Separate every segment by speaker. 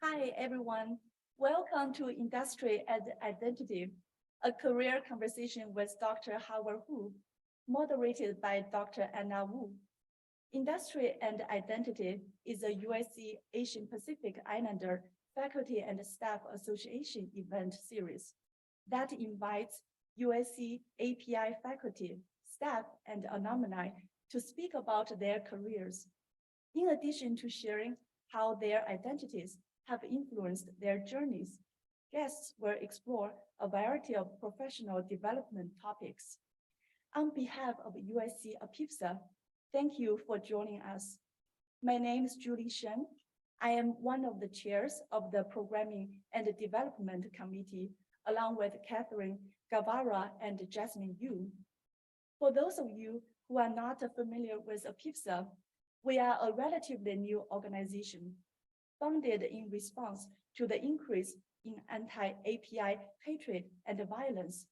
Speaker 1: Hi, everyone. Welcome to Industry and Identity, a career conversation with Dr. Howard Hu, moderated by Dr. Anna Wu. Industry and Identity is a USC Asian Pacific Islander Faculty and Staff Association event series that invites USC API faculty, staff, and alumni to speak about their careers. In addition to sharing how their identities have influenced their journeys, guests will explore a variety of professional development topics. On behalf of USC APIFSA, thank you for joining us. My name is Julie Shen. I am one of the chairs of the Programming and Development Committee, along with Catherine Guevara and Jasmine Yu. For those of you who are not familiar with APIFSA, we are a relatively new organization founded in response to the increase in anti-API hatred and violence.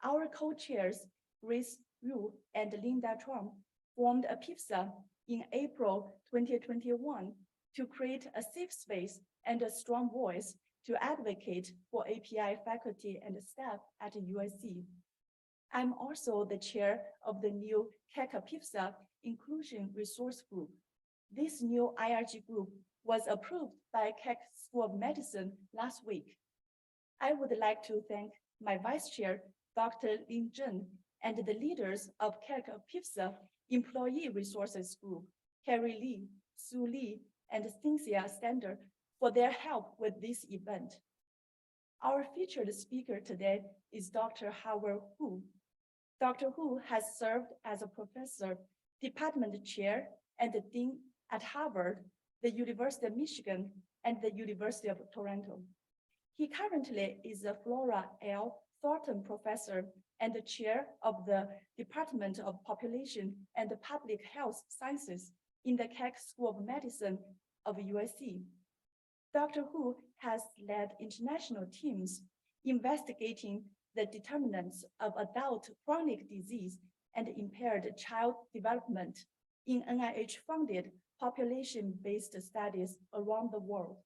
Speaker 1: Our co-chairs, Grace Yu and Linda Trump, formed APIFSA in April 2021 to create a safe space and a strong voice to advocate for API faculty and staff at USC. I'm also the chair of the new Keck APIFSA Inclusion Resource Group. This new IRG group was approved by Keck School of Medicine last week. I would like to thank my vice chair, Dr. Lin Zheng, and the leaders of Keck APIFSA Employee Resources Group, Carrie Lee, Sue Lee, and Cynthia Stander for their help with this event. Our featured speaker today is Dr. Howard Hu. Dr. Hu has served as a professor, department chair, and dean at Harvard, the University of Michigan, and the University of Toronto. He currently is a Flora L. Thornton Professor and the chair of the Department of Population and Public Health Sciences in the Keck School of Medicine of USC. Dr. Hu has led international teams investigating the determinants of adult chronic disease and impaired child development in NIH-funded population-based studies around the world,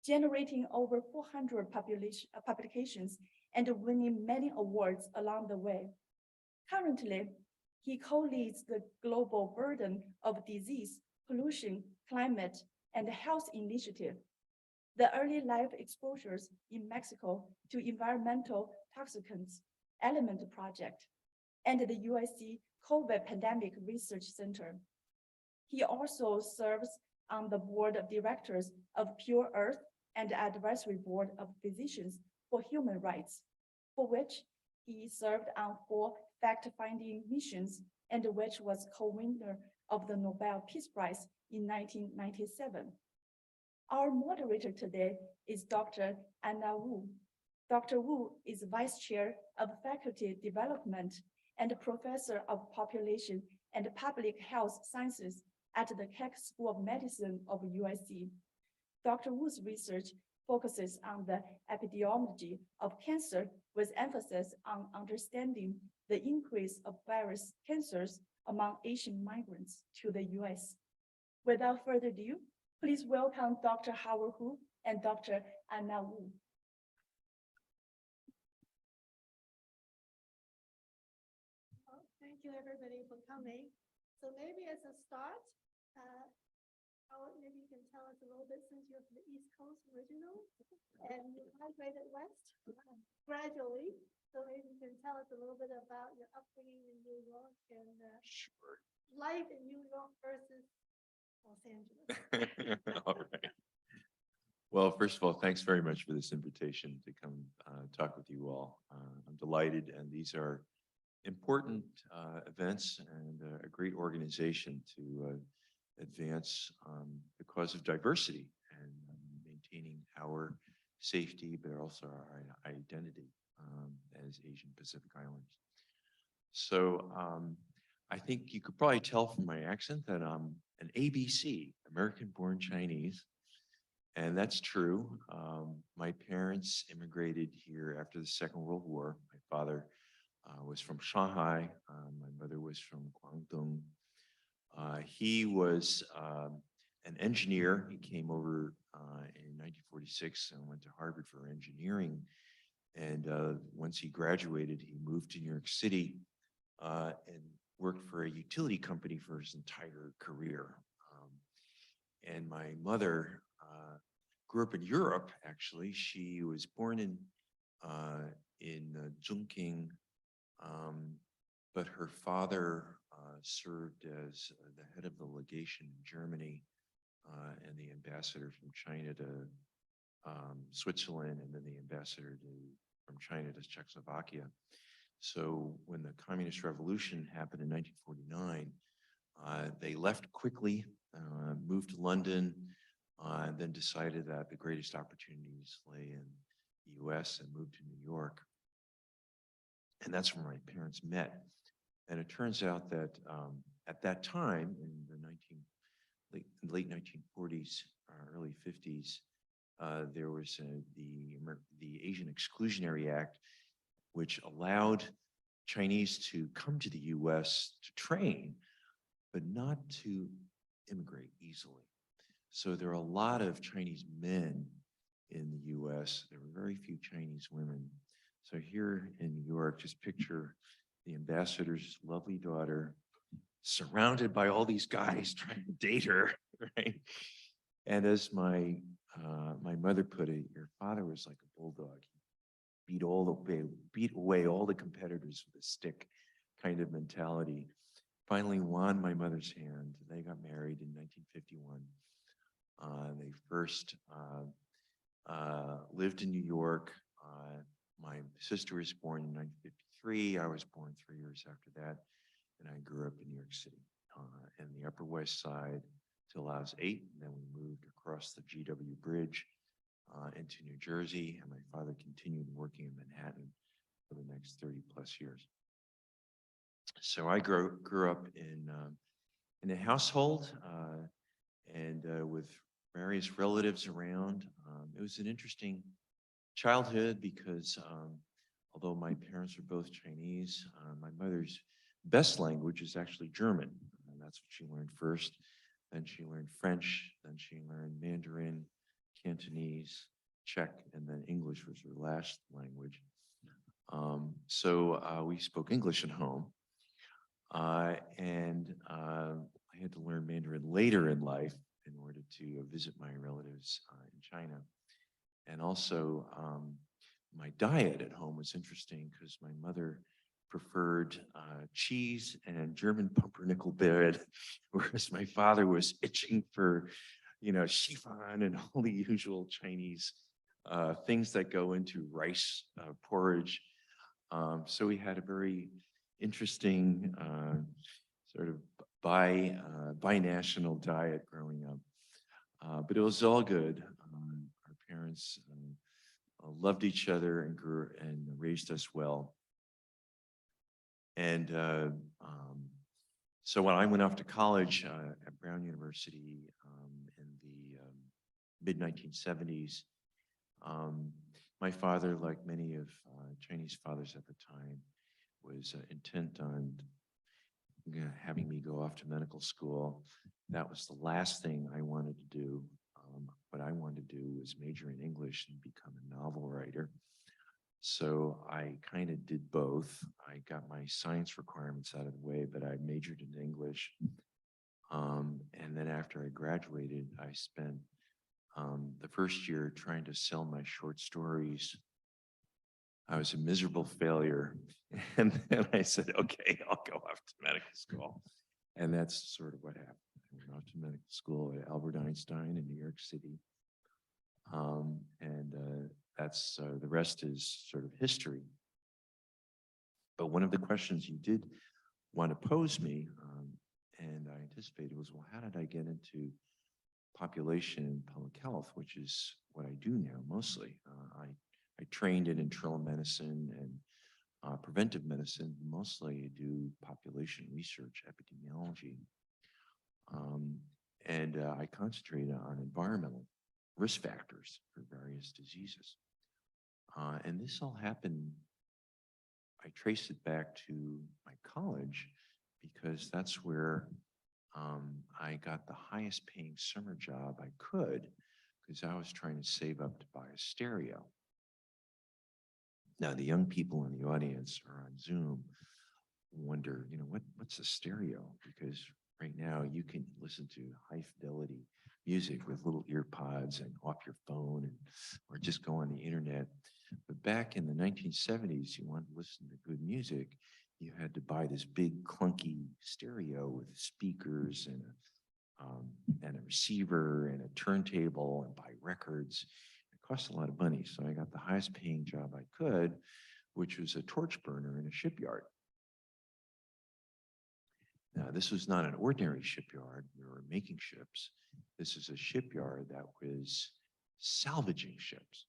Speaker 1: generating over 400 publications and winning many awards along the way. Currently, he co-leads the Global Burden of Disease, Pollution, Climate, and Health Initiative, the Early Life Exposures in Mexico to Environmental Toxicants Element Project, and the USC COVID Pandemic Research Center. He also serves on the board of directors of Pure Earth and advisory board of Physicians for Human Rights, for which he served on 4 fact-finding missions and which was co-winner of the Nobel Peace Prize in 1997. Our moderator today is Dr. Anna Wu. Dr. Wu is Vice Chair of Faculty Development and Professor of Population and Public Health Sciences at the Keck School of Medicine of USC. Dr. Wu's research focuses on the epidemiology of cancer with emphasis on understanding the increase of various cancers among Asian migrants to the US. Without further ado, please welcome Dr. Howard Hu and Dr. Anna Wu.
Speaker 2: Well, thank you everybody for coming. So maybe as a start, maybe you can tell us a little bit since you're from the East Coast original and you migrated west gradually. So maybe you can tell us a little bit about your upbringing in New York and
Speaker 3: Sure.
Speaker 2: life in New York versus Los Angeles.
Speaker 3: All right. Well, first of all, thanks very much for this invitation to come talk with you all. I'm delighted, and these are important events and a great organization to advance the cause of diversity and maintaining our safety, but also our identity as Asian Pacific Islanders. So I think you could probably tell from my accent that I'm an ABC, American-born Chinese, and that's true. My parents immigrated here after the Second World War. My father was from Shanghai. My mother was from Guangdong. He was an engineer. He came over in 1946 and went to Harvard for engineering. And once he graduated, he moved to New York City and worked for a utility company for his entire career. And my mother grew up in Europe, actually. She was born in Chongqing, but her father served as the head of the legation in Germany and the ambassador from China to Switzerland, and then the ambassador from China to Czechoslovakia. So when the Communist Revolution happened in 1949, they left quickly, moved to London, and then decided that the greatest opportunities lay in the US and moved to New York. And that's where my parents met. And it turns out that at that time, in the late 1940s, early 50s, there was the Asian Exclusionary Act, which allowed Chinese to come to the US to train, but not to immigrate easily. So there are a lot of Chinese men in the US. There were very few Chinese women. So here in New York, just picture the ambassador's lovely daughter surrounded by all these guys trying to date her, right? And as my mother put it, your father was like a bulldog. He beat away all the competitors with a stick kind of mentality. Finally won my mother's hand. They got married in 1951. They first lived in New York. My sister was born in 1953. I was born 3 years after that, and I grew up in New York City in the Upper West Side till I was 8. And then we moved across the GW Bridge into New Jersey, and my father continued working in Manhattan for the next 30 plus years. So I grew up in a household and with various relatives around. It was an interesting childhood because although my parents were both Chinese, my mother's best language is actually German. And that's what she learned first. Then she learned French, then she learned Mandarin, Cantonese, Czech, and then English was her last language. So we spoke English at home. And I had to learn Mandarin later in life in order to visit my relatives in China. And also my diet at home was interesting because my mother preferred cheese and German pumpernickel bread, whereas my father was itching for, chiffon and all the usual Chinese things that go into rice porridge. So we had a very interesting sort of binational diet growing up, but it was all good. Our parents loved each other and grew and raised us well. And so when I went off to college at Brown University in the mid-1970s, my father, like many of Chinese fathers at the time, was intent on having me go off to medical school. That was the last thing I wanted to do. What I wanted to do was major in English and become a novel writer. So I kind of did both. I got my science requirements out of the way, but I majored in English. And then after I graduated, I spent the first year trying to sell my short stories. I was a miserable failure. And then I said, okay, I'll go off to medical school. And that's sort of what happened. I went off to medical school at Albert Einstein in New York City. That's the rest is sort of history. But one of the questions you did want to pose me, and I anticipated was, well, how did I get into population and public health, which is what I do now mostly. I trained in internal medicine and preventive medicine. Mostly I do population research, epidemiology. And I concentrate on environmental risk factors for various diseases. And this all happened, I traced it back to my college because that's where I got the highest paying summer job I could because I was trying to save up to buy a stereo. Now, the young people in the audience or on Zoom wonder, what's a stereo? Because right now you can listen to high fidelity music with little ear pods and off your phone or just go on the internet. But back in the 1970s, you wanted to listen to good music, you had to buy this big clunky stereo with speakers and a receiver and a turntable and buy records. It cost a lot of money. So I got the highest paying job I could, which was a torch burner in a shipyard. Now, this was not an ordinary shipyard. We were making ships. This is a shipyard that was salvaging ships.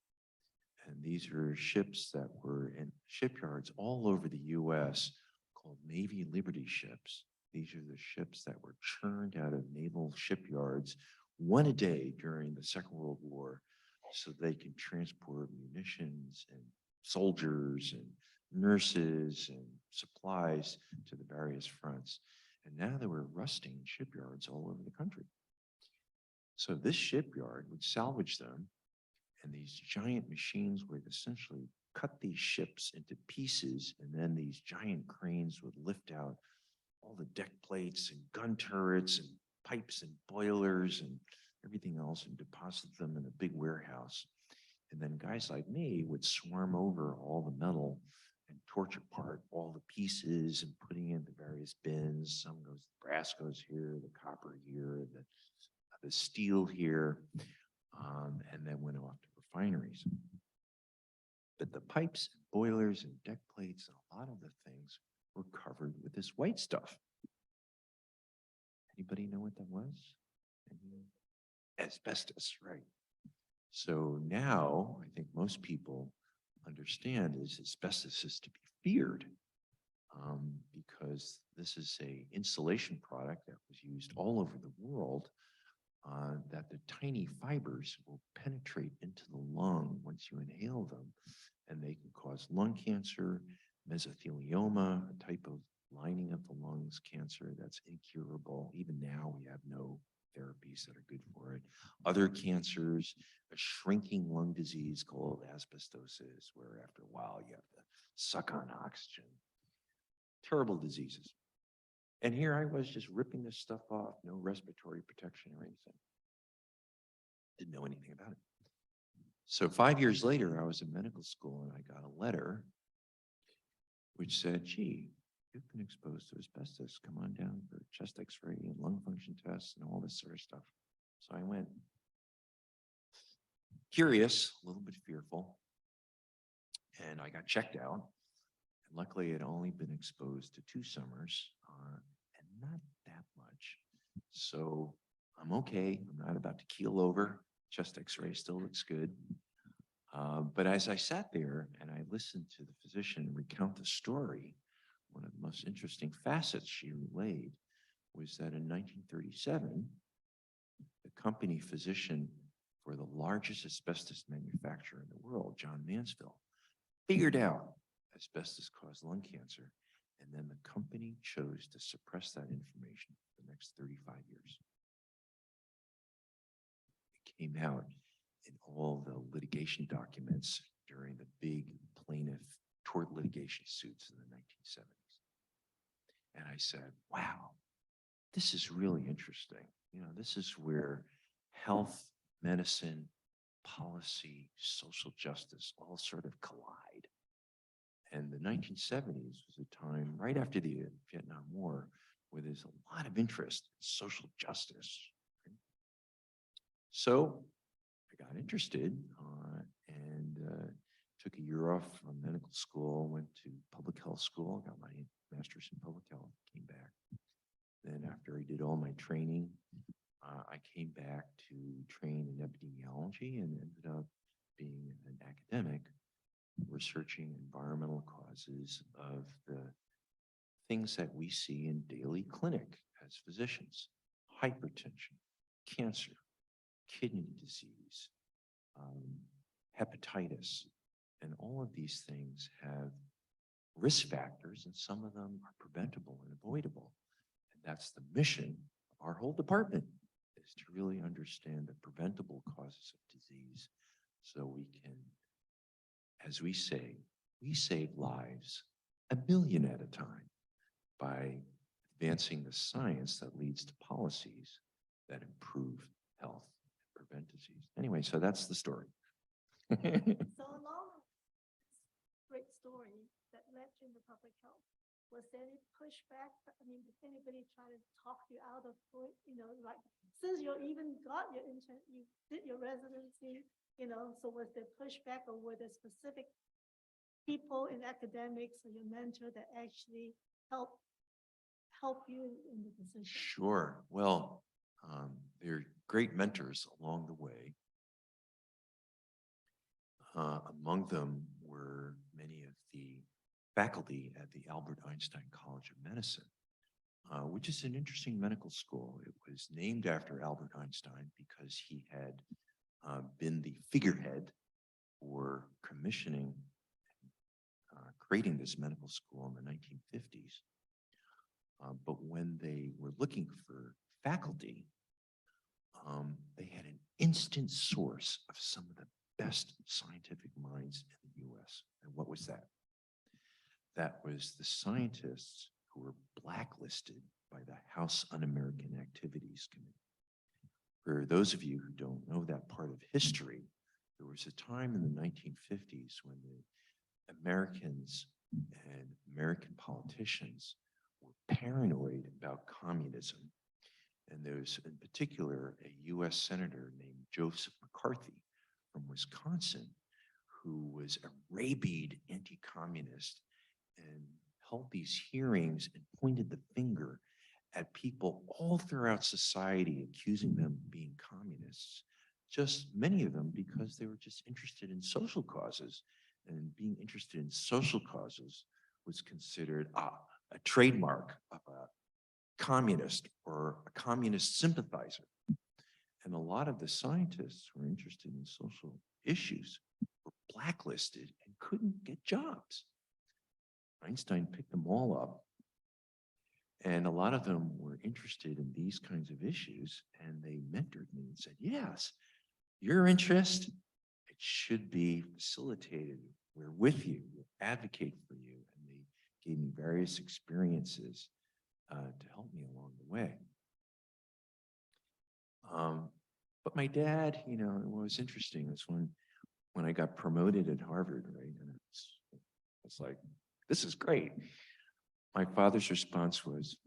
Speaker 3: And these are ships that were in shipyards all over the US called Navy Liberty ships. These are the ships that were churned out of naval shipyards one a day during the Second World War so they can transport munitions and soldiers and nurses and supplies to the various fronts. And now there were rusting shipyards all over the country. So this shipyard would salvage them, and these giant machines would essentially cut these ships into pieces, and then these giant cranes would lift out all the deck plates and gun turrets and pipes and boilers and everything else and deposit them in a big warehouse. And then guys like me would swarm over all the metal and torch apart all the pieces and putting in the various bins. Some goes, the brass goes here, the copper here, the steel here, and then went off to refineries. But the pipes, boilers, and deck plates, and a lot of the things were covered with this white stuff. Anybody know what that was? Asbestos, right? So now I think most people understand is asbestos is to be feared because this is a insulation product that was used all over the world that the tiny fibers will penetrate into the lung once you inhale them, and they can cause lung cancer, mesothelioma, a type of lining of the lungs cancer that's incurable. Even now, we have no therapies that are good for it. Other cancers, a shrinking lung disease called asbestosis, where after a while you have to suck on oxygen. Terrible diseases. And here I was just ripping this stuff off, no respiratory protection or anything. Didn't know anything about it. So 5 years later, I was in medical school and I got a letter which said, gee, you've been exposed to asbestos. Come on down for chest x-ray and lung function tests and all this sort of stuff. So I went curious, a little bit fearful, and I got checked out. And luckily, I'd only been exposed to 2 summers and not that much. So I'm okay. I'm not about to keel over. Chest x-ray still looks good. But as I sat there and I listened to the physician recount the story, one of the most interesting facets she relayed was that in 1937, the company physician for the largest asbestos manufacturer in the world, John Mansfield, figured out asbestos caused lung cancer, and then the company chose to suppress that information for the next 35 years. It came out in all the litigation documents during the big plaintiff tort litigation suits in the 1970s. And I said, wow, this is really interesting. This is where health, medicine, policy, social justice all sort of collide. And the 1970s was a time right after the Vietnam War where there's a lot of interest in social justice. So I got interested and took a year off from medical school, went to public health school, got my master's in public health, came back. Then after I did all my training, I came back to train in epidemiology and ended up being an academic researching environmental causes of the things that we see in daily clinic as physicians: hypertension, cancer, kidney disease, hepatitis, and all of these things have risk factors, and some of them are preventable and avoidable. And that's the mission of our whole department is to really understand the preventable causes of disease so we can, as we say, we save lives 1,000,000 at a time by advancing the science that leads to policies that improve health and prevent disease. Anyway, so that's the story.
Speaker 2: So along this great story that led you into public health, was there any pushback? I mean, did anybody try to talk you out of it? Like since you even got your intern, you did your residency, so was there pushback or were there specific people in academics or your mentor that actually help you in the decision?
Speaker 3: Sure. Well, there are great mentors along the way. Among them were many of the faculty at the Albert Einstein College of Medicine, which is an interesting medical school. It was named after Albert Einstein because he had been the figurehead for commissioning, creating this medical school in the 1950s. But when they were looking for faculty, they had an instant source of some of the best scientific minds in the US. And what was that? That was the scientists who were blacklisted by the House Un-American Activities Committee. For those of you who don't know that part of history, there was a time in the 1950s when the Americans and American politicians were paranoid about communism. And there was in particular a US Senator named Joseph McCarthy from Wisconsin, who was a rabid anti-communist and held these hearings and pointed the finger at people all throughout society, accusing them of being communists. Just many of them because they were just interested in social causes, and being interested in social causes was considered a trademark of a communist or a communist sympathizer. And a lot of the scientists who were interested in social issues were blacklisted and couldn't get jobs. Einstein picked them all up, and a lot of them were interested in these kinds of issues, and they mentored me and said, yes, your interest, it should be facilitated. We're with you, we'll advocate for you. And they gave me various experiences to help me along the way. But my dad, what was interesting was when I got promoted at Harvard, right? And it's like, this is great. My father's response was,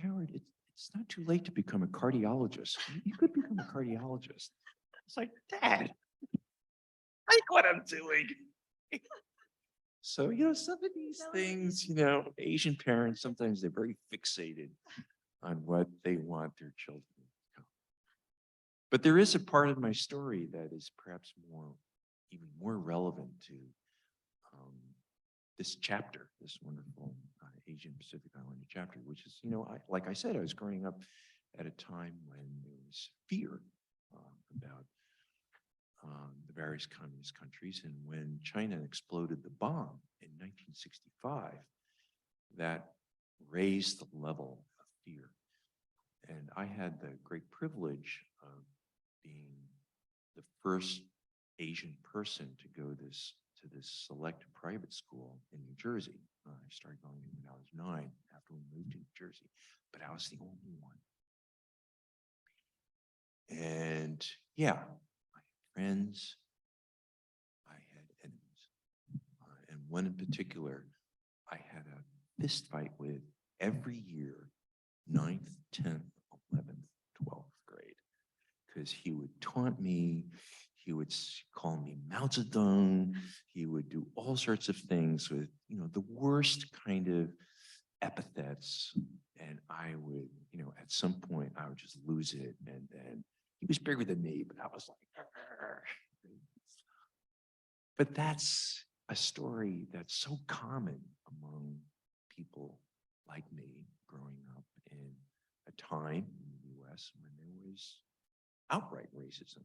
Speaker 3: Howard, it's not too late to become a cardiologist. You could become a cardiologist. It's like, Dad, I think what I'm doing. So, some of these things, Asian parents, sometimes they're very fixated on what they want their children to become. But there is a part of my story that is perhaps even more relevant to this chapter, this wonderful Asian Pacific Islander chapter, which is, like I said, I was growing up at a time when there was fear about the various communist countries. And when China exploded the bomb in 1965, that raised the level of fear. And I had the great privilege of being the first Asian person to go to this select private school in New Jersey. I started going when I was 9 after we moved to New Jersey, but I was the only one. And yeah, I had friends, I had enemies. And one in particular, I had a fist fight with every year, 9th, 10th, 11th, 12th grade, because he would taunt me. He would call me Mao Zedong. He would do all sorts of things with, the worst kind of epithets. And I would, at some point I would just lose it. And then he was bigger than me, but I was like, arr. But that's a story that's so common among people like me growing up in a time in the US when there was outright racism.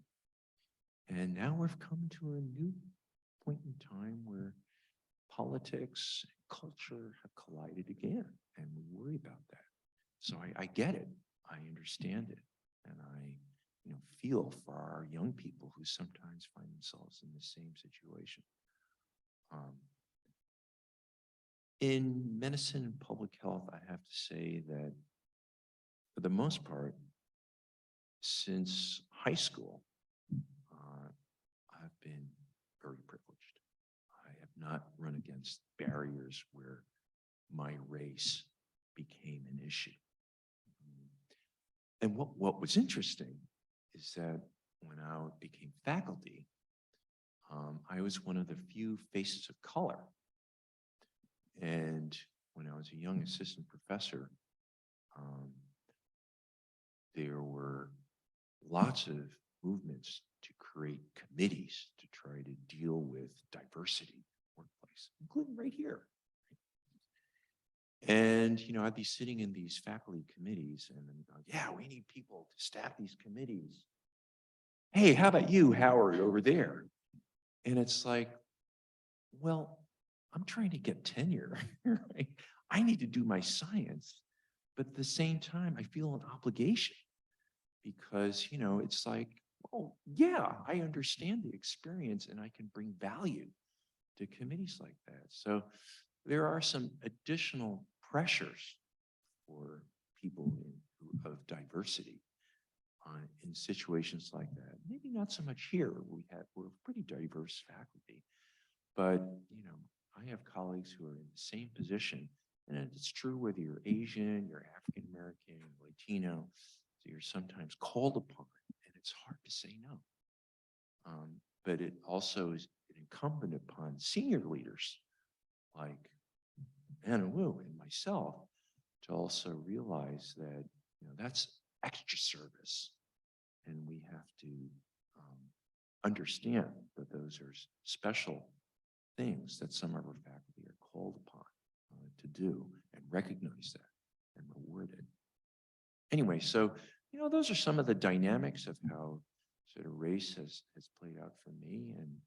Speaker 3: And now we've come to a new point in time where politics and culture have collided again, and we worry about that. So I get it. I understand it, and I, feel for our young people who sometimes find themselves in the same situation. In medicine and public health, I have to say that for the most part, since high school, I've been very privileged. I have not run against barriers where my race became an issue. And what was interesting is that when I became faculty, I was one of the few faces of color. And when I was a young assistant professor, there were lots of movements to create committees to try to deal with diversity in the workplace, including right here. And, I'd be sitting in these faculty committees and then going, yeah, we need people to staff these committees. Hey, how about you, Howard, over there? And it's like, well, I'm trying to get tenure, right? I need to do my science, but at the same time, I feel an obligation because, it's like, oh, yeah, I understand the experience and I can bring value to committees like that. So there are some additional pressures for people of diversity in situations like that. Maybe not so much here. We're pretty diverse faculty, but I have colleagues who are in the same position, and it's true whether you're Asian, you're African American, Latino. So you're sometimes called upon, and it's hard to say no. But it also is incumbent upon senior leaders like Anna Wu and myself to also realize that that's extra service, and we have to understand that those are special things that some of our faculty are called upon to do, and recognize that and reward it. Anyway, so those are some of the dynamics of how sort of race has played out for me, and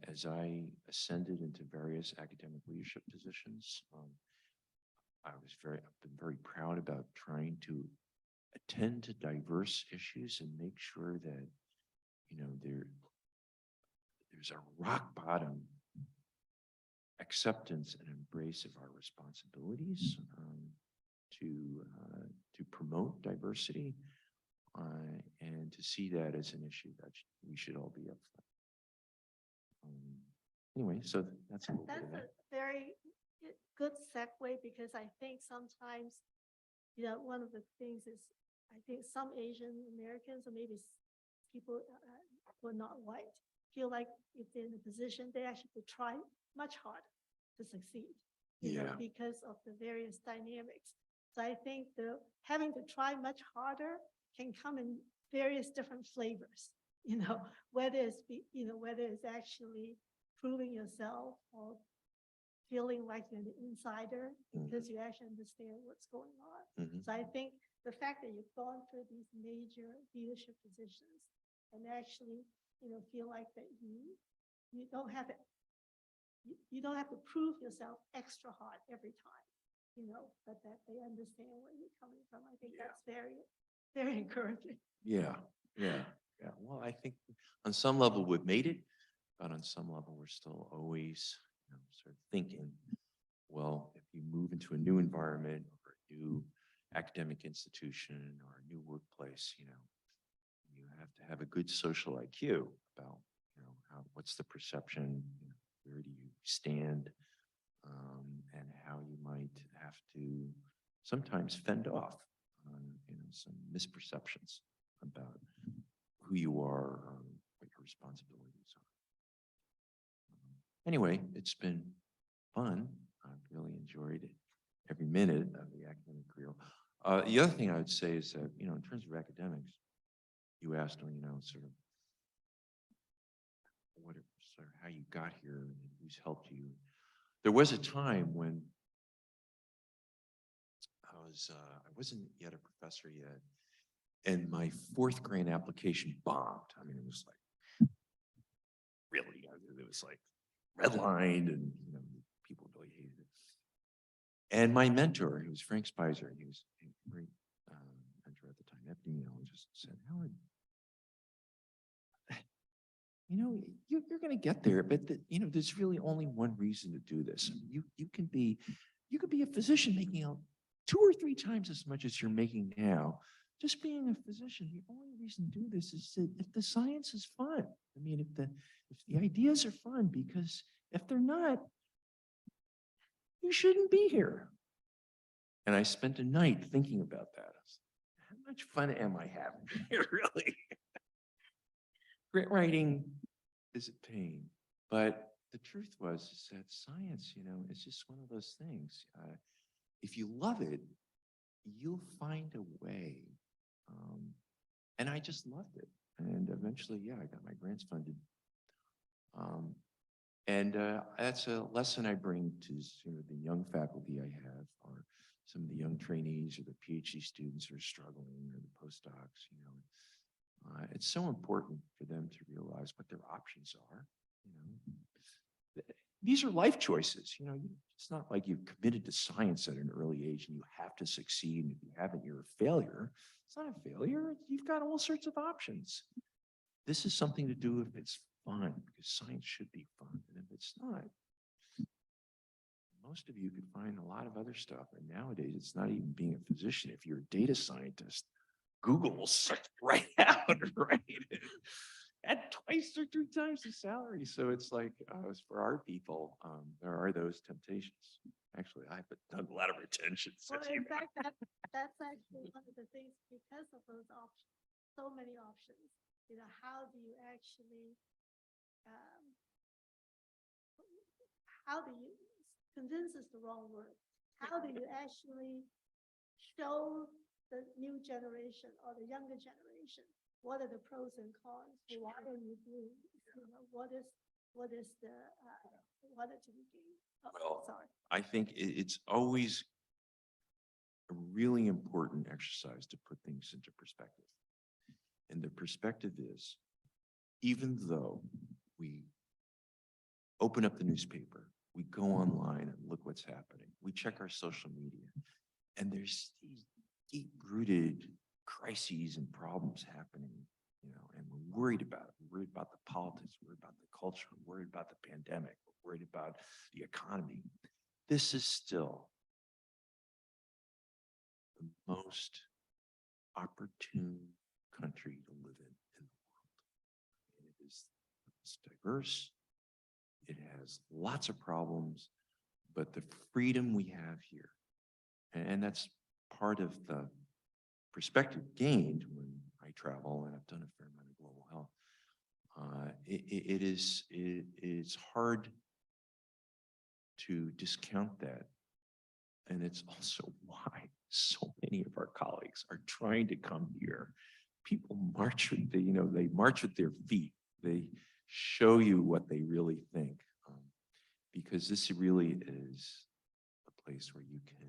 Speaker 3: as I ascended into various academic leadership positions, I've been very proud about trying to attend to diverse issues and make sure that there's a rock bottom acceptance and embrace of our responsibilities to promote diversity and to see that as an issue that we should all be up for. Anyway, so that's a little bit of that.
Speaker 2: A very good segue, because I think sometimes, one of the things is, I think some Asian Americans or maybe people who are not white feel like if they're in a position, they actually have to try much harder to succeed, because of the various dynamics. So I think having to try much harder can come in various different flavors, whether it's actually proving yourself or feeling like you're an insider because you actually understand what's going on. So I think the fact that you've gone through these major leadership positions and actually, feel like that you don't have to prove yourself extra hard every time, but that they understand where you're coming from. I think that's very, very encouraging.
Speaker 3: Yeah. Well, I think on some level we've made it, but on some level we're still always sort of thinking, well, if you move into a new environment or a new academic institution or a new workplace, you have to have a good social IQ about, what's the perception, where do you stand, and how you might have to sometimes fend off, some misperceptions about who you are, what your responsibilities are. Anyway, it's been fun. I've really enjoyed it every minute of the academic career. The other thing I would say is that, in terms of academics, you asked me, sort of how you got here and who's helped you. There was a time when I wasn't yet a professor yet, and my 4th grade application bombed. I mean, it was like, really, it was like redlined, and people really hated it. And my mentor, he was Frank Spicer, he was a great an epidemiologist, said, Howard, you know, you're going to get there, but you know, there's really only one reason to do this. You could be a physician making out 2 or 3 times as much as you're making now. Just being a physician, the only reason to do this is that if the science is fun. I mean, if the ideas are fun, because if they're not, you shouldn't be here. And I spent a night thinking about that. How much fun am I having here, really? Grant writing is a pain, but the truth is that science, you know, it's just one of those things. If you love it, you'll find a way. And I just loved it. And eventually, yeah, I got my grants funded. And that's a lesson I bring to the young faculty I have, or some of the young trainees, or the PhD students who are struggling, or the postdocs. You know, it's so important for them to realize what their options are. You know, these are life choices. You know, it's not like you've committed to science at an early age and you have to succeed. And if you haven't, you're a failure. It's not a failure. You've got all sorts of options. This is something to do if it's fun, because science should be fun. And if it's not, most of you could find a lot of other stuff. And nowadays, it's not even being a physician. If you're a data scientist, Google will search right out, right? At 2 or 3 times the salary. So it's like, for our people, there are those temptations. Actually, I've done a lot of retention.
Speaker 2: Well, in fact, that's actually one of the things, because of those options, so many options. You know, how do you actually, how do you, convince is the wrong word. How do you actually show the new generation or the younger generation what are the pros and cons? Why are you doing this? You know, what is the what are to be gained? Oh,
Speaker 3: Well,
Speaker 2: sorry.
Speaker 3: I think it's always a really important exercise to put things into perspective. And the perspective is, even though we open up the newspaper, we go online and look what's happening, we check our social media, and there's these deep-rooted crises and problems happening, you know, and we're worried about it. We're worried about the politics, we're worried about the culture, we're worried about the pandemic, we're worried about the economy. This is still the most opportune country to live in the world. It is diverse. It has lots of problems, but the freedom we have here, and that's part of the perspective gained when I travel, and I've done a fair amount of global health. It's hard to discount that. And it's also why so many of our colleagues are trying to come here. People march with they march with their feet. They show you what they really think, because this really is a place where you can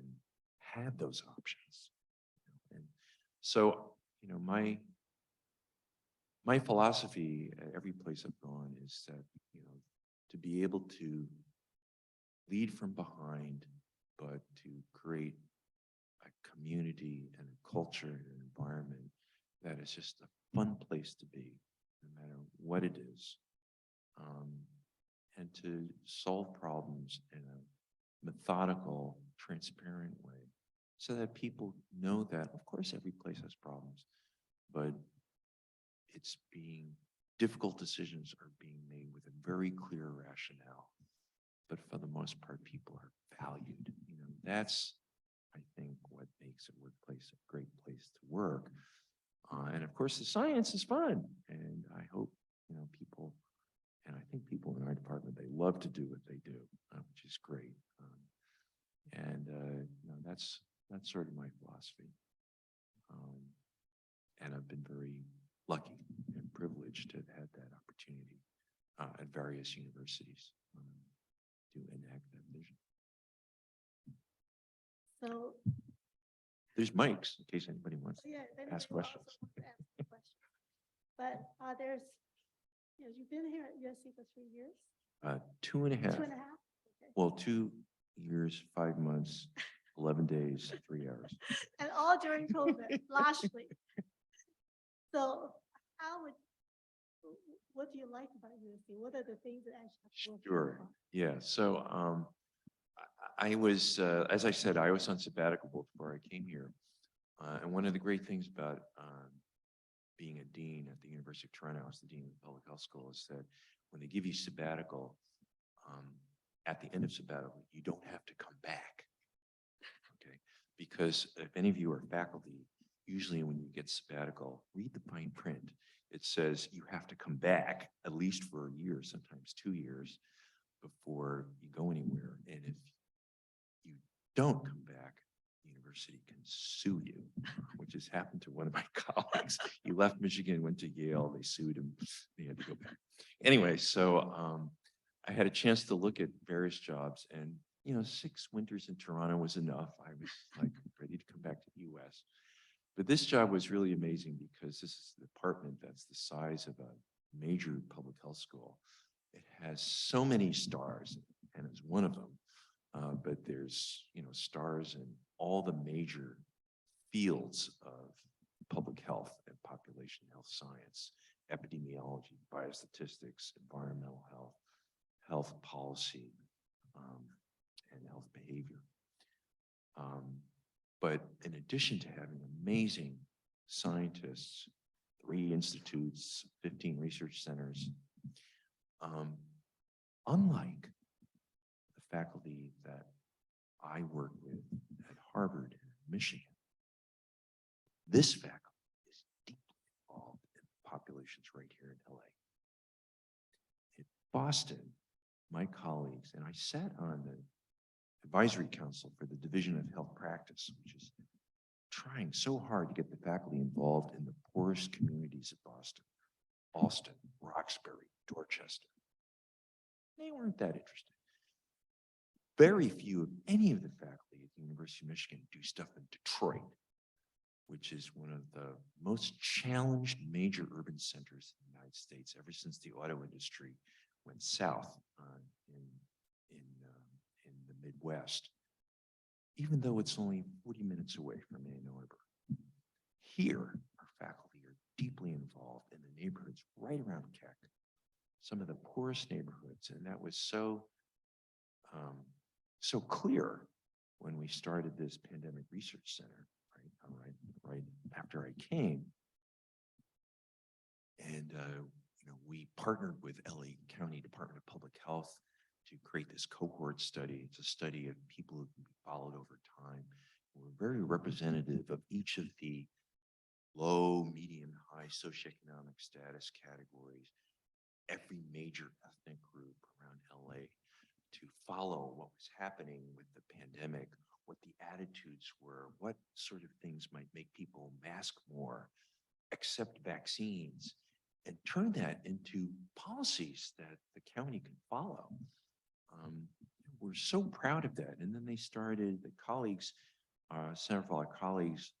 Speaker 3: have those options. And so, my philosophy at every place I've gone is that, to be able to lead from behind, but to create a community and a culture and an environment that is just a fun place to be, no matter what it is, and to solve problems in a methodical, transparent way, so that people know that, of course, every place has problems, but difficult decisions are being made with a very clear rationale. But for the most part, people are valued. That's, I think, what makes a workplace a great place to work. And of course, the science is fun. And I hope, people, and I think people in our department, they love to do what they do, which is great. That's sort of my philosophy. And I've been very lucky and privileged to have had that opportunity at various universities to enact that vision.
Speaker 2: So
Speaker 3: there's mics in case anybody wants
Speaker 2: yeah,
Speaker 3: to ask questions.
Speaker 2: But there's, you've been here at USC for 3 years?
Speaker 3: 2.5.
Speaker 2: 2.5? Okay.
Speaker 3: Well, 2 years, 5 months, 11 days, 3 hours.
Speaker 2: And all during COVID, largely. So how would, what do you like about USC? What are the things that actually have worked
Speaker 3: Sure.
Speaker 2: well?
Speaker 3: Yeah. So I was, as I said, I was on sabbatical before I came here. And one of the great things about being a dean at the University of Toronto, I was the dean of the public health school, is that when they give you sabbatical, at the end of sabbatical, you don't have to come back. Okay. Because if any of you are faculty, usually when you get sabbatical, read the fine print. It says you have to come back at least for a year, sometimes 2 years, before you go anywhere. And if you don't come back, the university can sue you, which has happened to one of my colleagues. He left Michigan, went to Yale, they sued him, he had to go back. Anyway, so I had a chance to look at various jobs, and 6 winters in Toronto was enough. I was like ready to come back to the US. But this job was really amazing because this is a department that's the size of a major public health school. It has so many stars, and it's one of them. But there's, stars in all the major fields of public health and population health science, epidemiology, biostatistics, environmental health, health policy, and health behavior. But in addition to having amazing scientists, 3 institutes, 15 research centers, unlike the faculty that I work with at Harvard and Michigan, this faculty is deeply involved in populations right here in LA. In Boston, my colleagues, and I sat on the advisory council for the Division of Health Practice, which is trying so hard to get the faculty involved in the poorest communities of Boston, Allston, Roxbury, Dorchester. They weren't that interested. Very few of any of the faculty at the University of Michigan do stuff in Detroit, which is one of the most challenged major urban centers in the United States ever since the auto industry went south in the Midwest, even though it's only 40 minutes away from Ann Arbor. Here, our faculty are deeply involved in the neighborhoods right around Keck, some of the poorest neighborhoods, and that was so clear when we started this pandemic research center, right after I came. And we partnered with LA County Department of Public Health to create this cohort study. It's a study of people who can be followed over time. We're very representative of each of the low, medium, high socioeconomic status categories, every major ethnic group around LA, to follow what was happening with the pandemic, what the attitudes were, what sort of things might make people mask more, accept vaccines, and turn that into policies that the county can follow. We're so proud of that. And then they started, the colleagues, Center for our colleagues,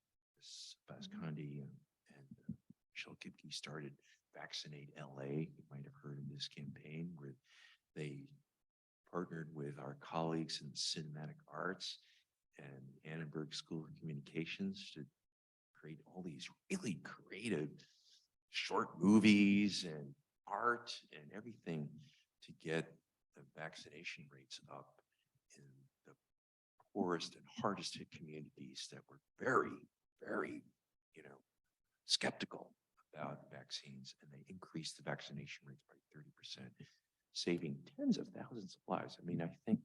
Speaker 3: Baz Condi and Michelle Kipke started Vaccinate LA. You might have heard of this campaign where they partnered with our colleagues in cinematic arts and Annenberg School of Communications to create all these really creative short movies and art and everything to get the vaccination rates up in the poorest and hardest hit communities that were very, very, skeptical about vaccines, and they increased the vaccination rates by 30%, saving tens of thousands of lives. I mean, I think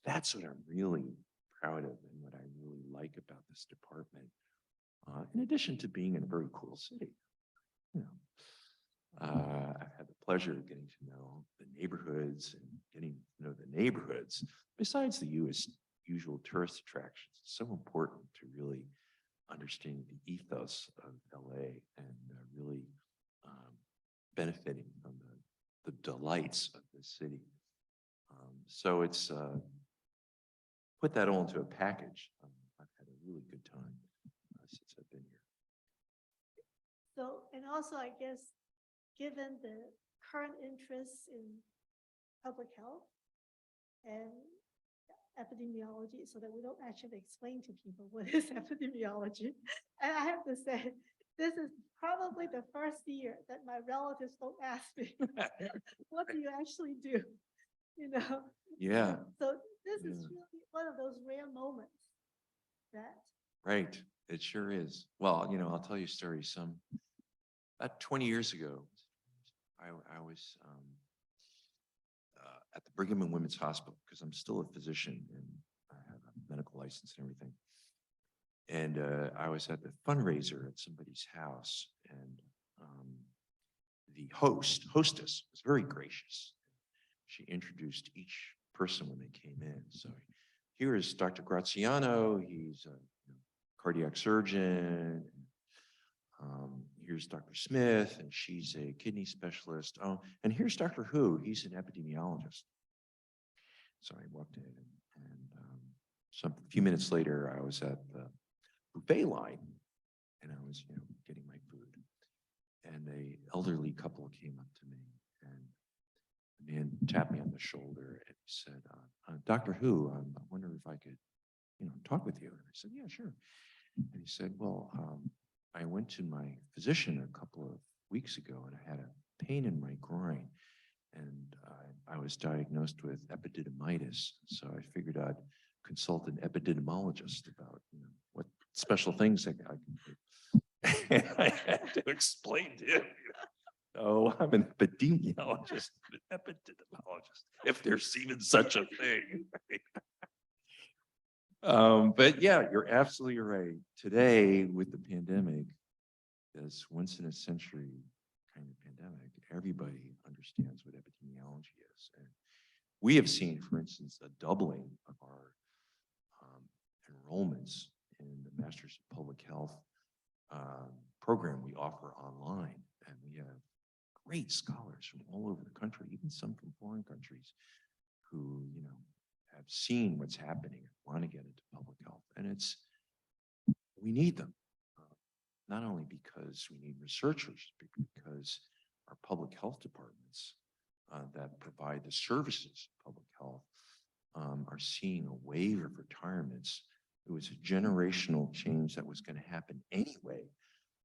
Speaker 3: that's what I'm really proud of and what I really like about this department, in addition to being in a very cool city. I've had the pleasure of getting to know the neighborhoods and getting to know the neighborhoods besides the usual tourist attractions. It's so important to really understand the ethos of LA and really benefiting from the delights of the city. So it's put that all into a package. I've had a really good time since I've been here.
Speaker 2: So, and also, I guess, given the current interests in public health and epidemiology, so that we don't actually explain to people what is epidemiology. And I have to say, this is probably the first year that my relatives don't ask me, what do you actually do? You know?
Speaker 3: Yeah,
Speaker 2: So this is
Speaker 3: Yeah.
Speaker 2: really one of those rare moments that,
Speaker 3: right. It sure is. Well, I'll tell you a story. About 20 years ago, I was at the Brigham and Women's Hospital because I'm still a physician and I have a medical license and everything. And I was at the fundraiser at somebody's house, and the hostess was very gracious. She introduced each person when they came in. So here is Dr. Graziano. He's a cardiac surgeon. Here's Dr. Smith, and she's a kidney specialist. Oh, and here's Dr. Who. He's an epidemiologist. So I walked in, and a few minutes later, I was at the buffet line, and I was, getting my food. And an elderly couple came up to me, and the man tapped me on the shoulder, and he said, "Dr. Who, I wonder if I could, talk with you." And I said, "Yeah, sure." And he said, "Well, I went to my physician a couple of weeks ago, and I had a pain in my groin, and I was diagnosed with epididymitis. So I figured I'd consult an epidemiologist about, what special things I can do." And I had to explain to him, "Oh, I'm an epidemiologist, an epidemiologist, if there's even such a thing." But yeah, you're absolutely right. Today, with the pandemic, this once in a century kind of pandemic, everybody understands what epidemiology is. And we have seen, for instance, a doubling of our enrollments in the Masters of Public Health program we offer online. And we have great scholars from all over the country, even some from foreign countries, who, have seen what's happening and want to get into public health. And we need them, not only because we need researchers, but because our public health departments that provide the services of public health are seeing a wave of retirements. It was a generational change that was going to happen anyway,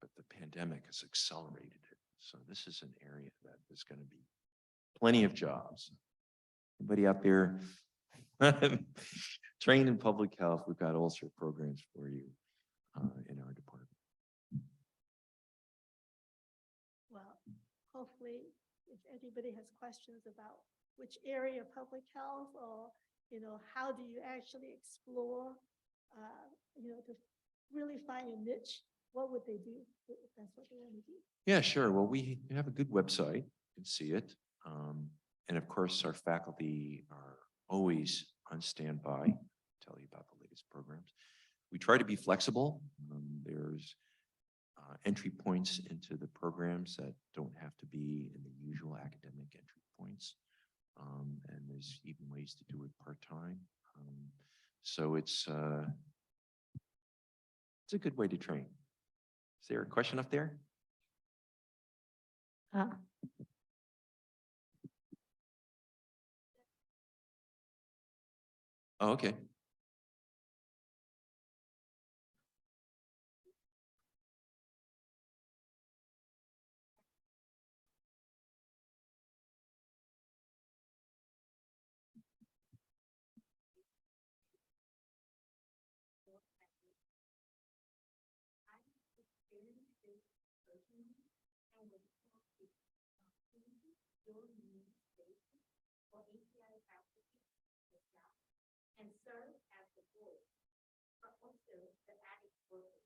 Speaker 3: but the pandemic has accelerated it. So this is an area that is going to be plenty of jobs. Anybody out there trained in public health, we've got all sorts of programs for you in our department.
Speaker 2: well, hopefully, if anybody has questions about which area of public health or, how do you actually explore, to really find a niche, what would they do if that's what they want to do?
Speaker 3: Yeah, sure. Well, we have a good website. You can see it. And of course, our faculty are always on standby to tell you about the latest programs. We try to be flexible. There's entry points into the programs that don't have to be in the usual academic entry points. And there's even ways to do it part-time. So it's a good way to train. Is there a question up there? Oh, okay.
Speaker 1: And serve as the voice for also the added workers.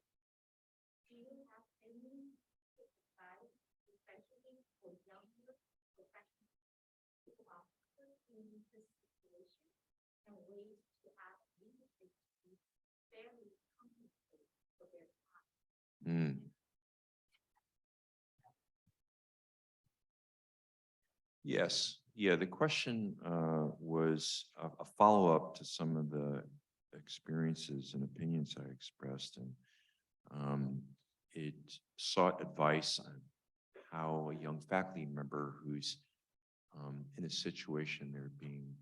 Speaker 1: Do you have any advice, especially for younger professionals who are put in this situation and ways to add leadership to be fairly compensated for their time?
Speaker 3: Yes. Yeah, the question was a follow-up to some of the experiences and opinions I expressed, and it sought advice on how a young faculty member who's in a situation they're being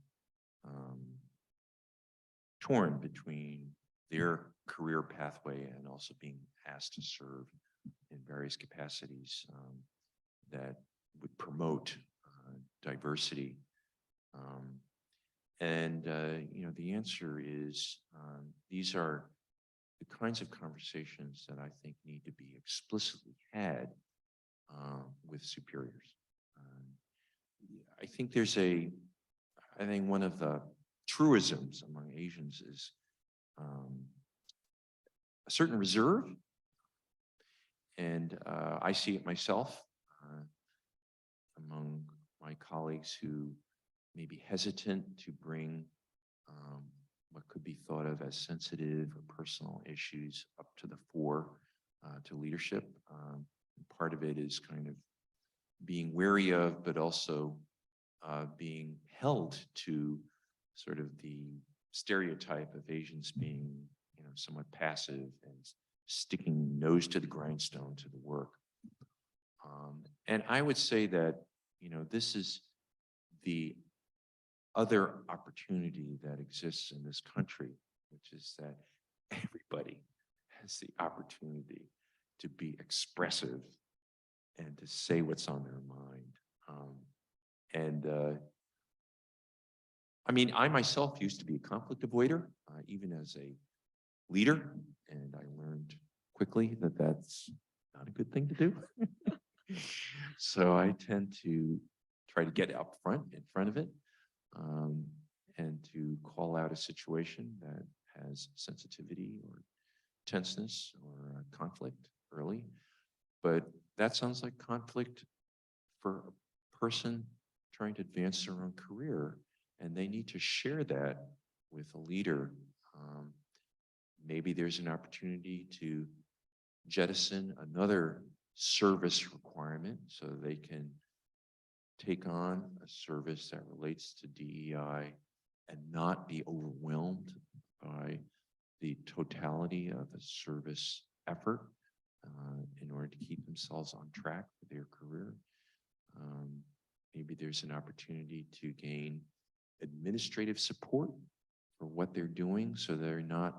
Speaker 3: torn between their career pathway and also being asked to serve in various capacities that would promote diversity. The answer is these are the kinds of conversations that I think need to be explicitly had with superiors. I think I think one of the truisms among Asians is a certain reserve. And I see it myself among my colleagues who may be hesitant to bring what could be thought of as sensitive or personal issues up to the fore to leadership. Part of it is kind of being wary of, but also being held to sort of the stereotype of Asians being, somewhat passive and sticking nose to the grindstone to the work. And I would say that, this is the other opportunity that exists in this country, which is that everybody has the opportunity to be expressive and to say what's on their mind. I mean, I myself used to be a conflict avoider, even as a leader, and I learned quickly that that's not a good thing to do. So I tend to try to get up front, in front of it, and to call out a situation that has sensitivity or tenseness or conflict early. But that sounds like conflict for a person trying to advance their own career, and they need to share that with a leader. Maybe there's an opportunity to jettison another service requirement so they can take on a service that relates to DEI and not be overwhelmed by the totality of a service effort in order to keep themselves on track with their career. Maybe there's an opportunity to gain administrative support for what they're doing, so they're not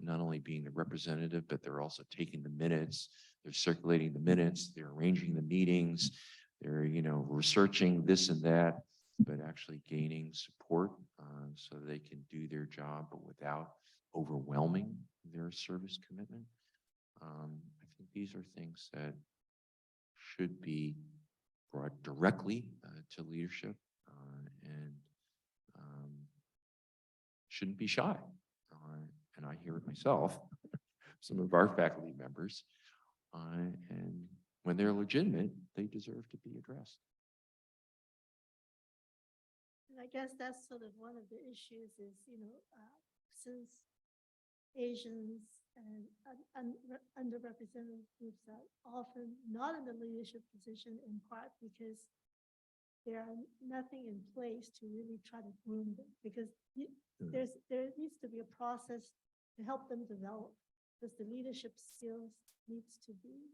Speaker 3: only being the representative, but they're also taking the minutes, they're circulating the minutes, they're arranging the meetings, they're researching this and that, but actually gaining support so they can do their job, but without overwhelming their service commitment. I think these are things that should be brought directly to leadership and shouldn't be shy. And I hear it myself, some of our faculty members, and when they're legitimate, they deserve to be addressed.
Speaker 2: And I guess that's sort of one of the issues is, since Asians and underrepresented groups are often not in the leadership position, in part because there are nothing in place to really try to groom them, because there needs to be a process to help them develop, because the leadership skills needs to be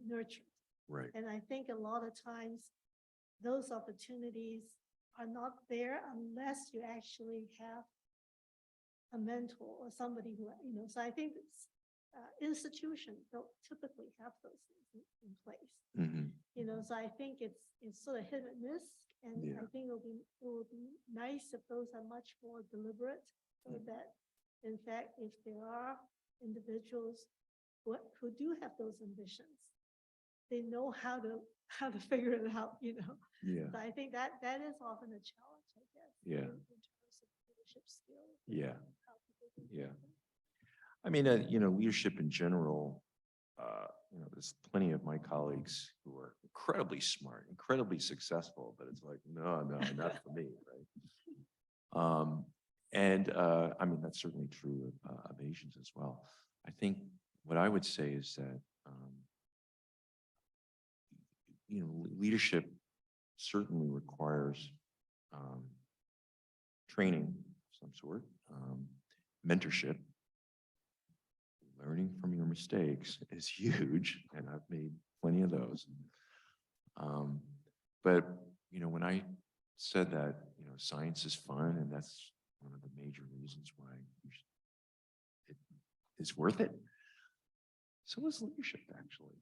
Speaker 2: nurtured.
Speaker 3: Right.
Speaker 2: And I think a lot of times those opportunities are not there unless you actually have a mentor or somebody who, so I think institutions don't typically have those things in place.
Speaker 3: Mm-hmm.
Speaker 2: So I think it's sort of hit and miss, and
Speaker 3: Yeah.
Speaker 2: I think it will be nice if those are much more deliberate, so that in fact, if there are individuals who do have those ambitions, they know how to figure it out.
Speaker 3: Yeah.
Speaker 2: So I think that is often a challenge, I guess.
Speaker 3: Yeah.
Speaker 2: In terms of leadership skills.
Speaker 3: Yeah.
Speaker 2: How people do
Speaker 3: Yeah.
Speaker 2: things.
Speaker 3: I mean, leadership in general, there's plenty of my colleagues who are incredibly smart, incredibly successful, but it's like, no, not for me, right? I mean, that's certainly true of Asians as well. I think what I would say is that, leadership certainly requires training of some sort, mentorship. Learning from your mistakes is huge, and I've made plenty of those. But when I said that, science is fun, and that's one of the major reasons why it is worth it. So is leadership, actually.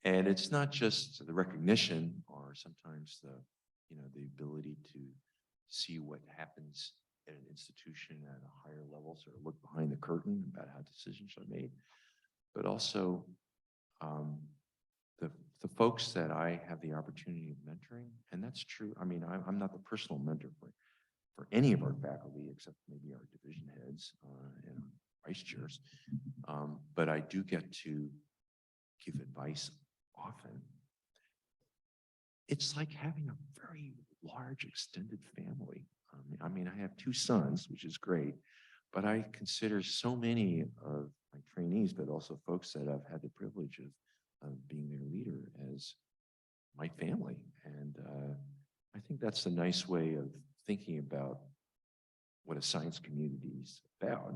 Speaker 3: And it's not just the recognition or sometimes the ability to see what happens at an institution at a higher level, sort of look behind the curtain about how decisions are made, but also the folks that I have the opportunity of mentoring, and that's true. I mean, I'm not the personal mentor for any of our faculty except maybe our division heads and vice chairs, but I do get to give advice often. It's like having a very large extended family. I mean, I have 2 sons, which is great, but I consider so many of my trainees, but also folks that I've had the privilege of being their leader as my family. And I think that's a nice way of thinking about what a science community is about,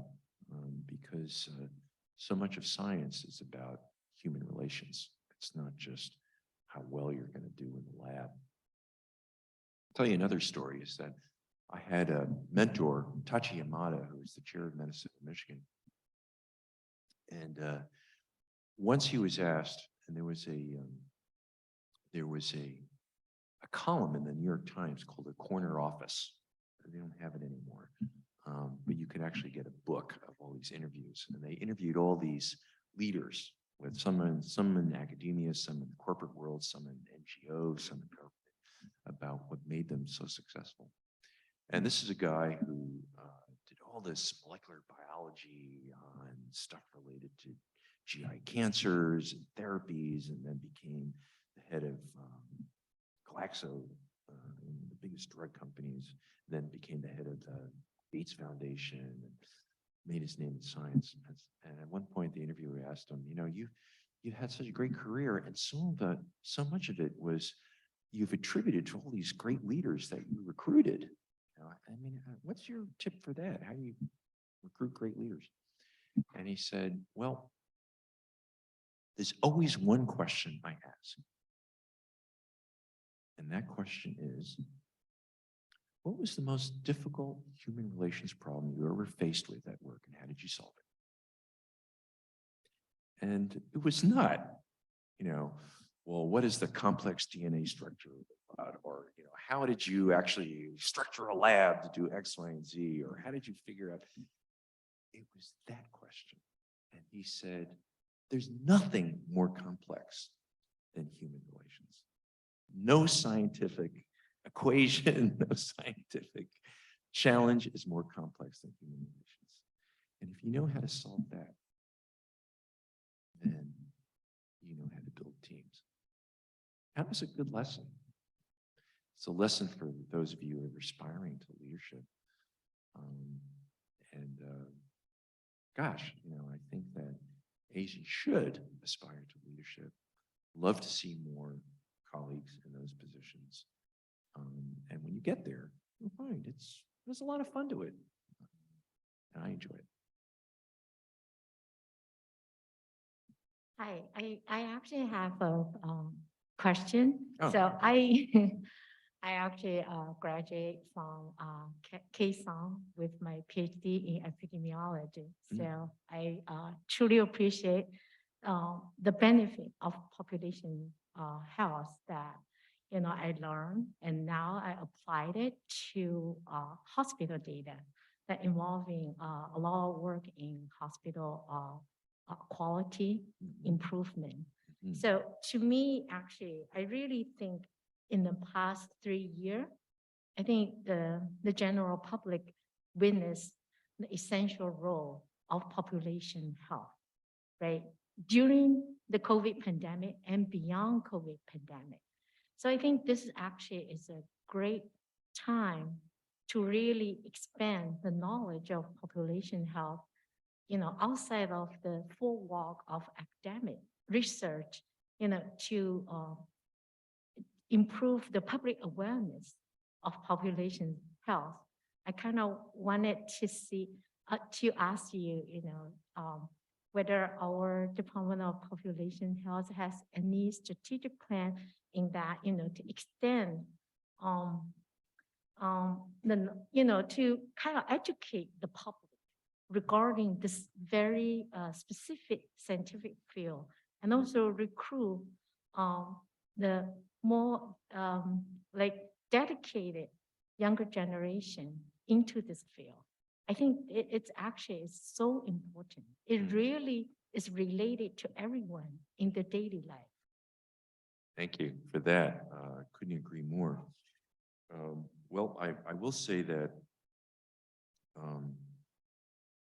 Speaker 3: because so much of science is about human relations. It's not just how well you're going to do in the lab. I'll tell you another story is that I had a mentor, Tachi Yamada, who was the chair of medicine in Michigan. And once he was asked, and there was a column in the New York Times called a corner office. They don't have it anymore, but you could actually get a book of all these interviews, and they interviewed all these leaders, with some in academia, some in the corporate world, some in NGOs, some in government, about what made them so successful. And this is a guy who did all this molecular biology and stuff related to GI cancers and therapies, and then became the head of Glaxo, the biggest drug companies, then became the head of the Gates Foundation and made his name in science. And at one point, the interviewer asked him, you had such a great career, and so much of it was you've attributed to all these great leaders that you recruited. I mean, what's your tip for that? How do you recruit great leaders? And he said, well, there's always one question I ask. And that question is, what was the most difficult human relations problem you ever faced with at work, and how did you solve it? And it was not, well, what is the complex DNA structure about? Or, how did you actually structure a lab to do X, Y, and Z? Or how did you figure out? It was that question. And he said, there's nothing more complex than human relations. No scientific equation, no scientific challenge is more complex than human relations. And if you know how to solve that, then you know how to build teams. That was a good lesson. It's a lesson for those of you who are aspiring to leadership. Gosh, I think that AZ should aspire to leadership. Love to see more colleagues in those positions. And when you get there, you'll find there's a lot of fun to it. And I enjoy it.
Speaker 4: Hi, I actually have a question.
Speaker 3: Oh.
Speaker 4: So I actually graduate from Kaesong with my PhD in epidemiology. So I truly appreciate the benefit of population health that I learned, and now I applied it to hospital data that involving a lot of work in hospital quality improvement. So to me, actually, I really think in the past 3 years, I think the general public witnessed the essential role of population health, right? During the COVID pandemic and beyond COVID pandemic. So I think this actually is a great time to really expand the knowledge of population health, outside of the full walk of academic research, to improve the public awareness of population health. I kind of wanted to ask you, whether our Department of Population Health has any strategic plan in that, to extend, to kind of educate the public regarding this very specific scientific field, and also recruit the more like dedicated younger generation into this field. I think it's actually so important. It really is related to everyone in the daily life.
Speaker 3: Thank you for that. Couldn't agree more. Well, I will say that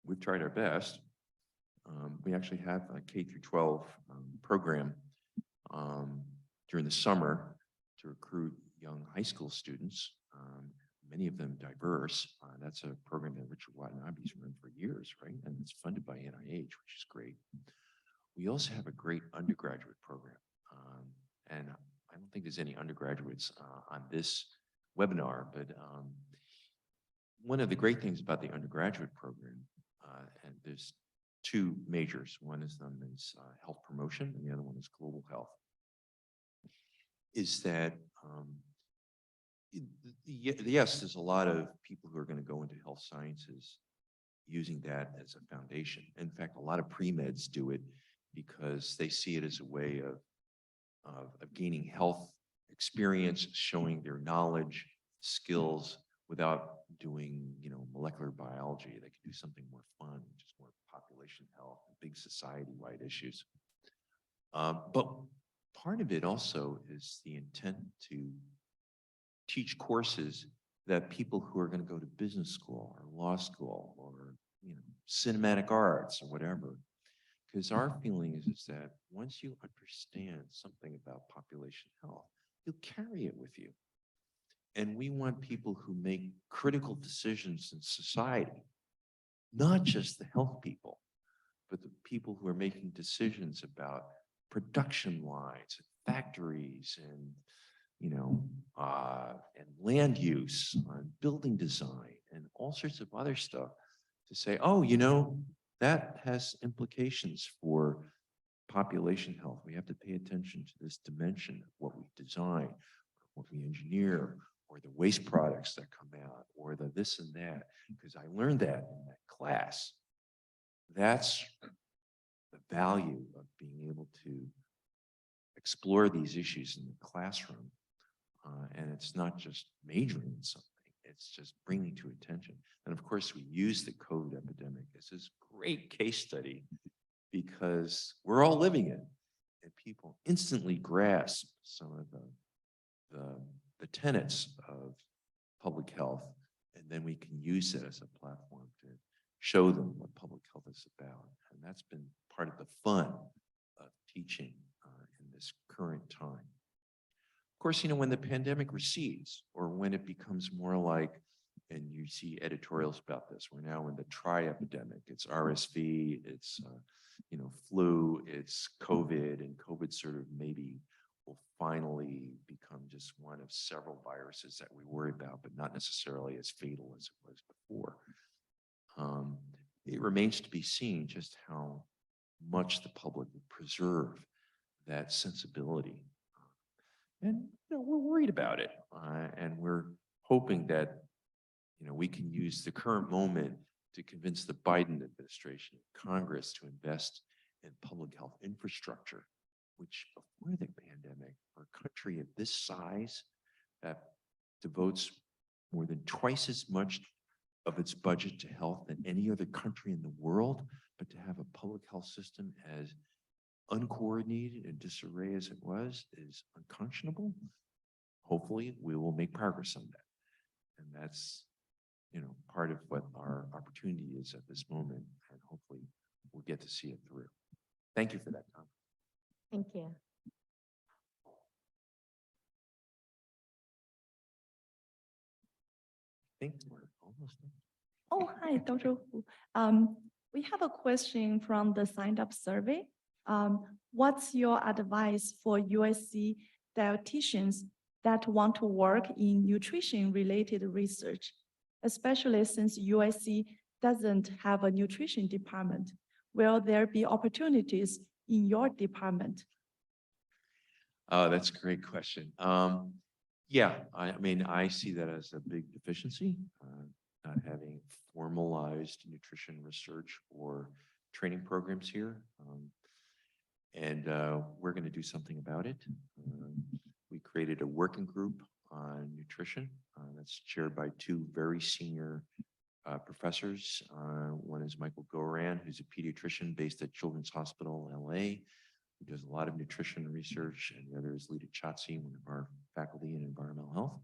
Speaker 3: we've tried our best. We actually have a K through 12 program during the summer to recruit young high school students, many of them diverse. That's a program that Richard Watanabe's run for years, right? And it's funded by NIH, which is great. We also have a great undergraduate program. And I don't think there's any undergraduates on this webinar, but one of the great things about the undergraduate program, and there's two majors. One is health promotion, and the other one is global health, is that yes, there's a lot of people who are going to go into health sciences using that as a foundation. In fact, a lot of pre-meds do it because they see it as a way of gaining health experience, showing their knowledge, skills, without doing, molecular biology. They can do something more fun, which is more population health, big society-wide issues. But part of it also is the intent to teach courses that people who are going to go to business school or law school or, cinematic arts or whatever. Because our feeling is that once you understand something about population health, you'll carry it with you. And we want people who make critical decisions in society, not just the health people, but the people who are making decisions about production lines, and factories, and and land use, on building design, and all sorts of other stuff, to say, oh, that has implications for population health. We have to pay attention to this dimension of what we design, what we engineer, or the waste products that come out, or the this and that, because I learned that in that class. That's the value of being able to explore these issues in the classroom. And it's not just majoring in something, it's just bringing to attention. And of course, we use the COVID epidemic as this great case study because we're all living it, and people instantly grasp some of the tenets of public health, and then we can use it as a platform to show them what public health is about. And that's been part of the fun of teaching in this current time. Of course, when the pandemic recedes, or when it becomes more like, and you see editorials about this, we're now in the tri-epidemic. It's RSV, it's flu, it's COVID, and COVID sort of maybe will finally become just one of several viruses that we worry about, but not necessarily as fatal as it was before. It remains to be seen just how much the public will preserve that sensibility. And we're worried about it, and we're hoping that we can use the current moment to convince the Biden administration, Congress, to invest in public health infrastructure, which before the pandemic, for a country of this size that devotes more than twice as much of its budget to health than any other country in the world, but to have a public health system as uncoordinated and disarray as it was is unconscionable. Hopefully we will make progress on that. And that's, part of what our opportunity is at this moment. And hopefully we'll get to see it through. Thank you for that, Tom.
Speaker 4: Thank you.
Speaker 3: I think we're almost done.
Speaker 1: Oh, hi, Dr. Hu. We have a question from the signed up survey. What's your advice for USC dietitians that want to work in nutrition-related research, especially since USC doesn't have a nutrition department? Will there be opportunities in your department?
Speaker 3: Oh, that's a great question. Yeah, I mean, I see that as a big deficiency. not having formalized nutrition research or training programs here. And we're going to do something about it. We created a working group on nutrition that's chaired by two very senior professors. One is Michael Goran, who's a pediatrician based at Children's Hospital, LA, who does a lot of nutrition research, and the other is Lita Chatsi, one of our faculty in environmental health.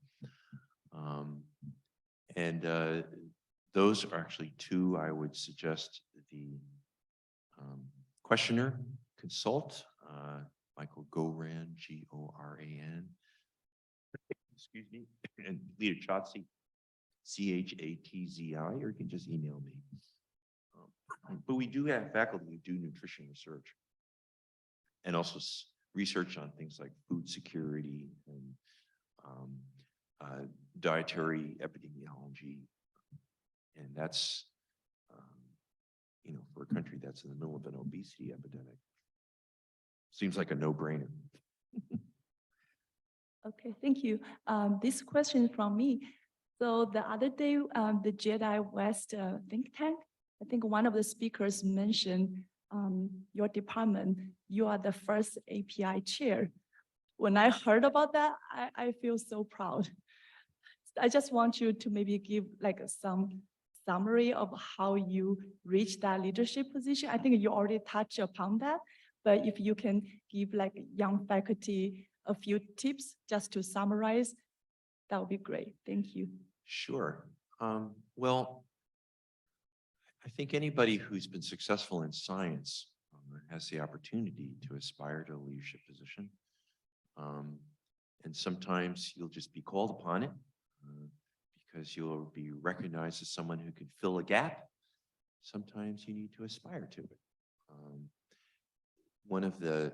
Speaker 3: Those are actually two I would suggest the questioner consult. Michael Goran, Goran, excuse me, and Lita Chatsi, Chatzi, or you can just email me. But we do have faculty who do nutrition research and also research on things like food security and dietary epidemiology. And that's, for a country that's in the middle of an obesity epidemic, seems like a no-brainer.
Speaker 1: Okay, thank you. This question from me. So the other day, the Jedi West think tank, I think one of the speakers mentioned your department, you are the first API chair. When I heard about that, I feel so proud. I just want you to maybe give like some summary of how you reached that leadership position. I think you already touched upon that, but if you can give like young faculty a few tips just to summarize, that would be great. Thank you.
Speaker 3: Sure. Well, I think anybody who's been successful in science has the opportunity to aspire to a leadership position. And sometimes you'll just be called upon it because you'll be recognized as someone who can fill a gap. Sometimes you need to aspire to it. One of the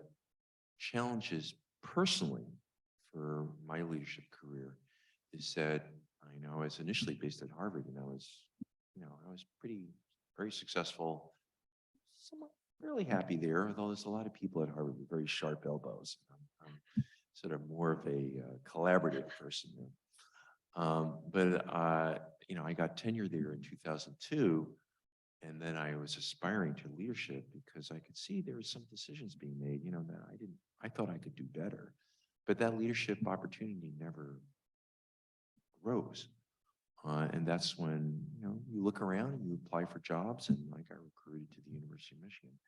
Speaker 3: challenges personally for my leadership career is that I was initially based at Harvard, and I was very successful, somewhat fairly happy there, although there's a lot of people at Harvard with very sharp elbows. I'm sort of more of a collaborative person. I got tenure there in 2002, and then I was aspiring to leadership because I could see there were some decisions being made, that I thought I could do better, but that leadership opportunity never rose. And that's when, you look around and you apply for jobs, and I got recruited to the University of Michigan.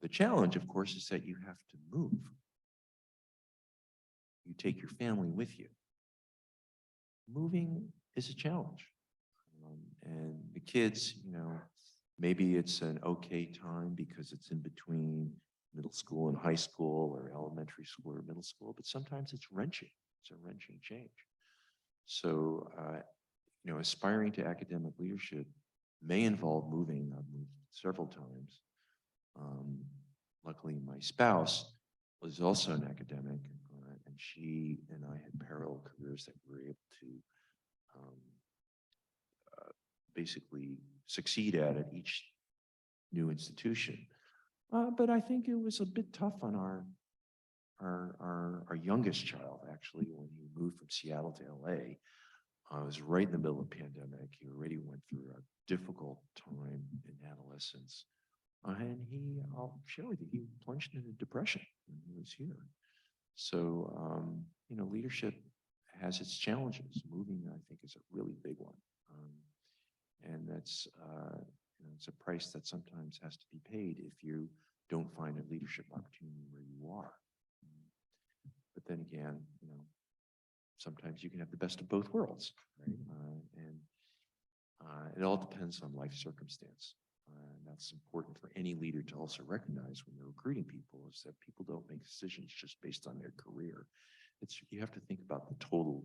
Speaker 3: The challenge, of course, is that you have to move. You take your family with you. Moving is a challenge. And the kids, maybe it's an okay time because it's in between middle school and high school, or elementary school or middle school, but sometimes it's wrenching. It's a wrenching change. So, aspiring to academic leadership may involve moving. I've moved several times. Luckily, my spouse was also an academic, and she and I had parallel careers that we were able to basically succeed at each new institution. But I think it was a bit tough on our youngest child, actually, when he moved from Seattle to LA. I was right in the middle of the pandemic. He already went through a difficult time in adolescence. And I'll share with you, he plunged into depression when he was here. So, leadership has its challenges. Moving, I think, is a really big one. And that's, it's a price that sometimes has to be paid if you don't find a leadership opportunity where you are. But then again, sometimes you can have the best of both worlds, right? It all depends on life circumstance. And that's important for any leader to also recognize when they're recruiting people, is that people don't make decisions just based on their career. You have to think about the total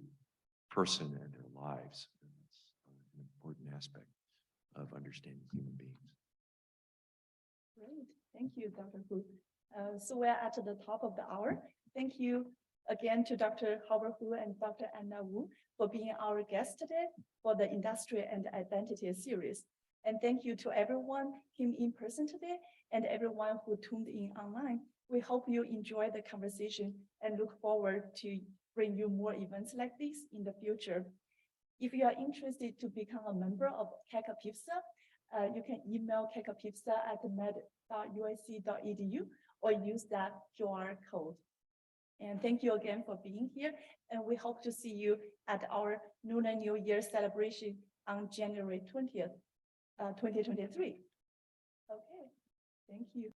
Speaker 3: person and their lives. And that's an important aspect of understanding human beings.
Speaker 1: Great, thank you, Dr. Hu. So we're at the top of the hour. Thank you again to Dr. Howard Hu and Dr. Anna Wu for being our guests today for the Industry and Identity series. And thank you to everyone came in person today and everyone who tuned in online. We hope you enjoy the conversation and look forward to bring you more events like this in the future. If you are interested to become a member of Keck APIFSA, you can email keckapifsa@med.usc.edu or use that QR code. And thank you again for being here. And we hope to see you at our Lunar New Year celebration on January 20th, 2023. Okay, thank you.